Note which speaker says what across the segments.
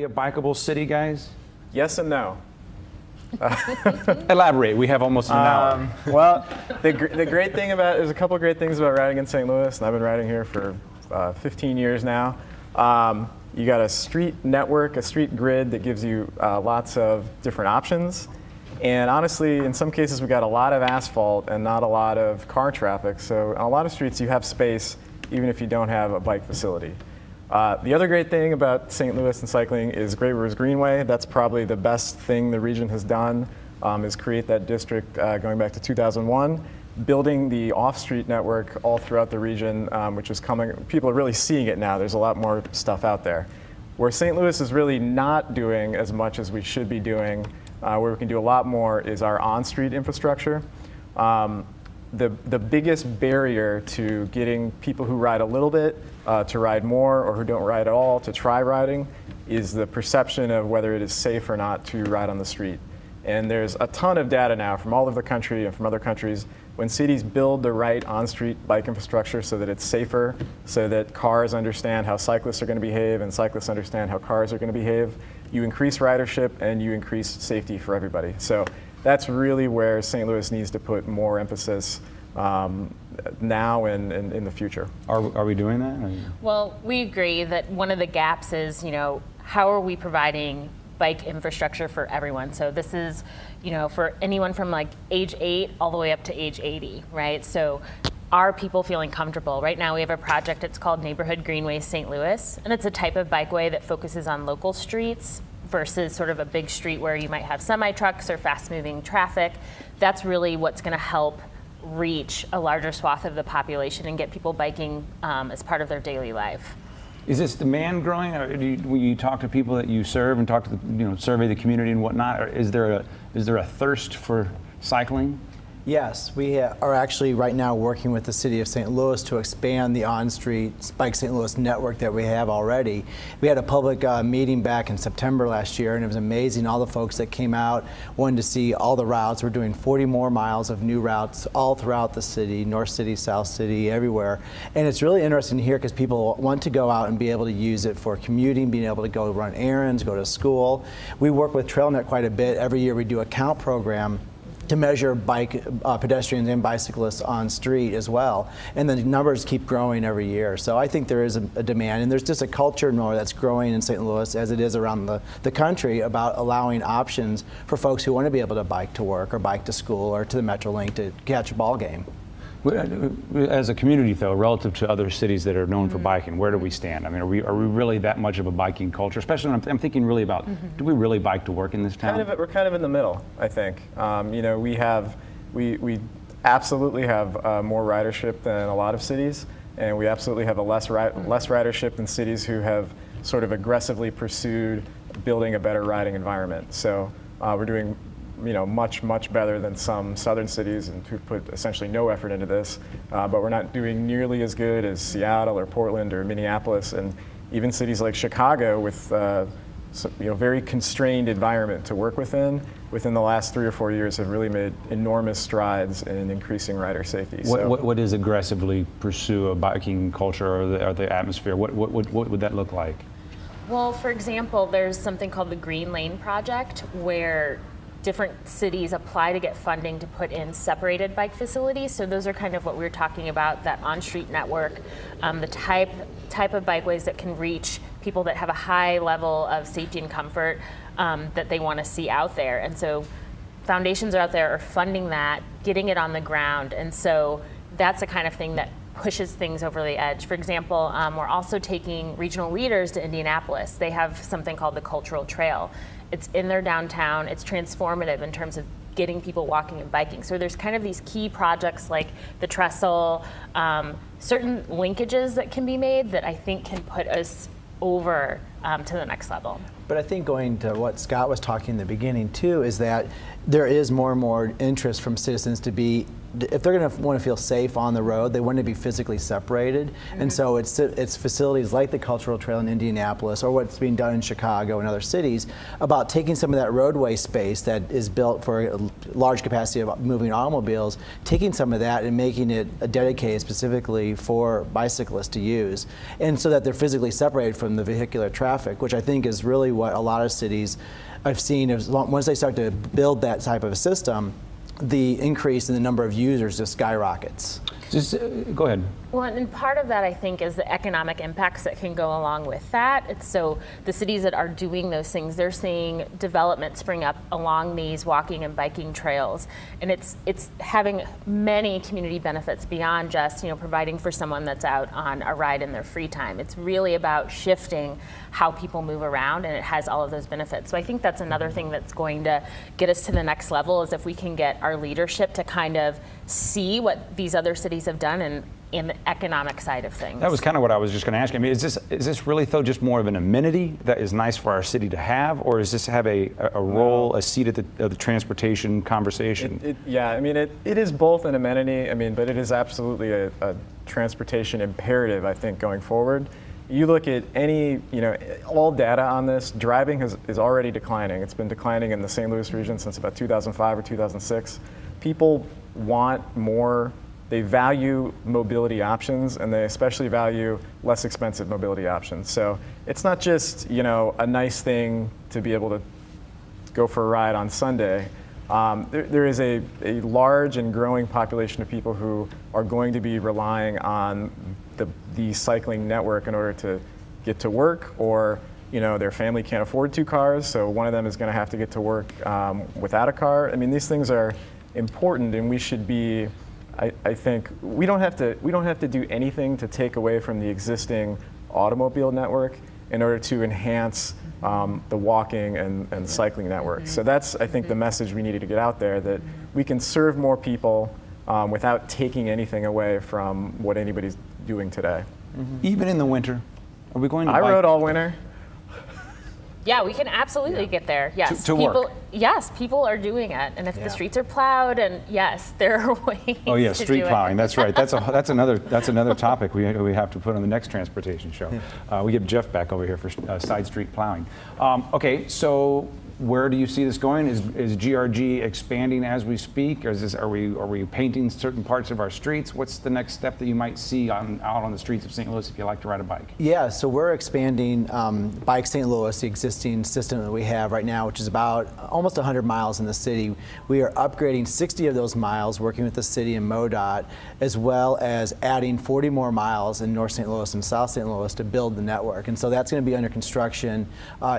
Speaker 1: we a bikeable city, guys?
Speaker 2: Yes and no.
Speaker 1: Elaborate. We have almost an hour.
Speaker 2: Well, the great thing about, there's a couple great things about riding in St. Louis, and I've been riding here for 15 years now. You got a street network, a street grid that gives you lots of different options. And honestly, in some cases, we got a lot of asphalt and not a lot of car traffic. So on a lot of streets, you have space, even if you don't have a bike facility. The other great thing about St. Louis and cycling is Great Rivers Greenway. That's probably the best thing the region has done, is create that district going back to 2001, building the off-street network all throughout the region, which is coming. People are really seeing it now. There's a lot more stuff out there. Where St. Louis is really not doing as much as we should be doing, where we can do a lot more, is our on-street infrastructure. The biggest barrier to getting people who ride a little bit to ride more, or who don't ride at all to try riding, is the perception of whether it is safe or not to ride on the street. And there's a ton of data now from all over the country and from other countries. When cities build the right on-street bike infrastructure so that it's safer, so that cars understand how cyclists are going to behave and cyclists understand how cars are going to behave, you increase ridership and you increase safety for everybody. So that's really where St. Louis needs to put more emphasis now and in the future.
Speaker 1: Are we doing that?
Speaker 3: Well, we agree that one of the gaps is, how are we providing bike infrastructure for everyone? So this is, for anyone from like age 8 all the way up to age 80, right? So are people feeling comfortable? Right now we have a project, it's called Neighborhood Greenways St. Louis, and it's a type of bikeway that focuses on local streets versus sort of a big street where you might have semi-trucks or fast-moving traffic. That's really what's going to help reach a larger swath of the population and get people biking as part of their daily life.
Speaker 1: Is this demand growing? Or when you talk to people that you serve and talk to survey the community and whatnot, or is there a thirst for cycling?
Speaker 4: Yes, we are actually right now working with the City of St. Louis to expand the on-street Bike St. Louis network that we have already. We had a public meeting back in September last year, and it was amazing. All the folks that came out wanted to see all the routes. We're doing 40 more miles of new routes all throughout the city, North City, South City, everywhere. And it's really interesting to hear because people want to go out and be able to use it for commuting, being able to go run errands, go to school. We work with TrailNet quite a bit. Every year we do a count program to measure pedestrians and bicyclists on street as well. And the numbers keep growing every year. So I think there is a demand, and there's just a culture more that's growing in St. Louis, as it is around the country, about allowing options for folks who want to be able to bike to work or bike to school or to the Metrolink to catch a ball game.
Speaker 1: As a community, though, relative to other cities that are known for biking, where do we stand? I mean, are we really that much of a biking culture? Especially when I'm thinking really about, do we really bike to work in this town?
Speaker 2: We're kind of in the middle, I think. We absolutely have more ridership than a lot of cities, and we absolutely have less ridership than cities who have sort of aggressively pursued building a better riding environment. So we're doing much better than some southern cities and who put essentially no effort into this, but we're not doing nearly as good as Seattle or Portland or Minneapolis, and even cities like Chicago with very constrained environment to work within the last 3 or 4 years have really made enormous strides in increasing rider safety.
Speaker 1: What is aggressively pursue a biking culture or the atmosphere? What would that look like?
Speaker 3: Well, for example, there's something called the Green Lane Project, where different cities apply to get funding to put in separated bike facilities. So those are kind of what we were talking about, that on-street network, the type of bikeways that can reach people that have a high level of safety and comfort that they want to see out there. And so foundations out there are funding that, getting it on the ground. And so that's the kind of thing that pushes things over the edge. For example, we're also taking regional leaders to Indianapolis. They have something called the Cultural Trail. It's in their downtown. It's transformative in terms of getting people walking and biking. So there's kind of these key projects like the trestle, certain linkages that can be made that I think can put us over to the next level.
Speaker 4: But I think going to what Scott was talking in the beginning too is that there is more and more interest from citizens to be if they're going to want to feel safe on the road, they want to be physically separated. And so it's facilities like the Cultural Trail in Indianapolis, or what's being done in Chicago and other cities, about taking some of that roadway space that is built for a large capacity of moving automobiles, taking some of that and making it dedicated specifically for bicyclists to use, and so that they're physically separated from the vehicular traffic, which I think is really what a lot of cities I've seen. Once they start to build that type of a system, the increase in the number of users just skyrockets.
Speaker 1: Just go ahead.
Speaker 3: Well, and part of that, I think, is the economic impacts that can go along with that. It's so the cities that are doing those things, they're seeing development spring up along these walking and biking trails, and it's having many community benefits beyond just providing for someone that's out on a ride in their free time. It's really about shifting how people move around, and it has all of those benefits. So I think that's another thing that's going to get us to the next level, is if we can get our leadership to kind of see what these other cities have done and in the economic side of things.
Speaker 1: That was kind of what I was just going to ask. I mean, is this really though just more of an amenity that is nice for our city to have, or is this have a role, a seat at the transportation conversation?
Speaker 2: Yeah, I mean, it is both an amenity. I mean, but it is absolutely a transportation imperative, I think, going forward. You look at all data on this, driving is already declining. It's been declining in the St. Louis region since about 2005 or 2006. People want more. They value mobility options, and they especially value less expensive mobility options. So it's not just a nice thing to be able to go for a ride on Sunday. There is a large and growing population of people who are going to be relying on the cycling network in order to get to work, or their family can't afford 2 cars, so one of them is going to have to get to work without a car. I mean, these things are important, and we should be. I think we don't have to do anything to take away from the existing automobile network in order to enhance the walking and cycling network. So that's, I think, the message we needed to get out there, that we can serve more people without taking anything away from what anybody's doing today.
Speaker 1: Even in the winter, are we going to?
Speaker 2: I rode all winter.
Speaker 3: Yeah, we can absolutely get there. Yes,
Speaker 1: To
Speaker 3: people.
Speaker 1: work.
Speaker 3: Yes, people are doing it, and if the streets are plowed, and yes, there are ways.
Speaker 1: Oh yeah,
Speaker 3: to
Speaker 1: street
Speaker 3: do
Speaker 1: plowing.
Speaker 3: It.
Speaker 1: That's right. That's another topic we have to put on the next transportation show. We get Jeff back over here for side street plowing. Okay, so where do you see this going? Is GRG expanding as we speak? Or are we painting certain parts of our streets? What's the next step that you might see out on the streets of St. Louis if you like to ride a bike?
Speaker 4: Yeah, so we're expanding Bike St. Louis, the existing system that we have right now, which is about almost 100 miles in the city. We are upgrading 60 of those miles, working with the city and MoDOT, as well as adding 40 more miles in North St. Louis and South St. Louis to build the network. And so that's going to be under construction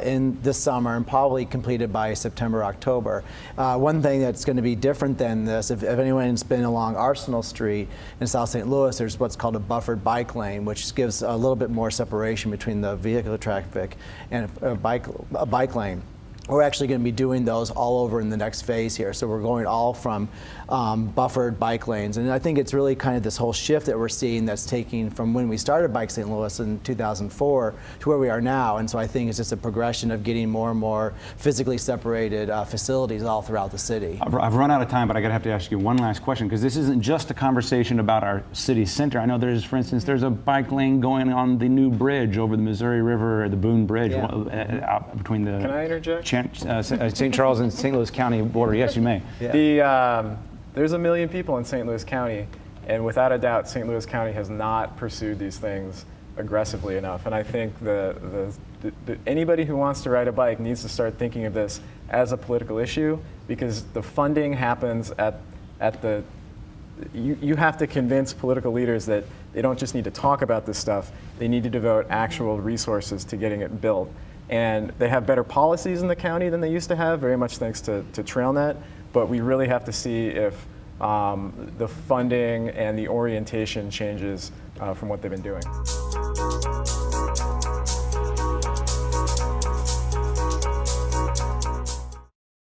Speaker 4: in this summer and probably completed by September, October. One thing that's going to be different than this, if anyone's been along Arsenal Street in South St. Louis, there's what's called a buffered bike lane, which gives a little bit more separation between the vehicular traffic and a bike lane. We're actually going to be doing those all over in the next phase here. So we're going all from buffered bike lanes. And I think it's really kind of this whole shift that we're seeing that's taking from when we started Bike St. Louis in 2004 to where we are now. And so I think it's just a progression of getting more and more physically separated facilities all throughout the city.
Speaker 1: I've run out of time, but I have to ask you one last question, because this isn't just a conversation about our city center. I know for instance, there's a bike lane going on the new bridge over the Missouri River, the Boone Bridge, out between the.
Speaker 2: Can I interject?
Speaker 1: St. Charles and St. Louis County border. Yes, you may.
Speaker 2: Yeah. There's 1 million people in St. Louis County, and without a doubt, St. Louis County has not pursued these things aggressively enough. And I think anybody who wants to ride a bike needs to start thinking of this as a political issue, because the funding happens at the. You have to convince political leaders that they don't just need to talk about this stuff; they need to devote actual resources to getting it built. And they have better policies in the county than they used to have, very much thanks to TrailNet. But we really have to see if the funding and the orientation changes from what they've been doing.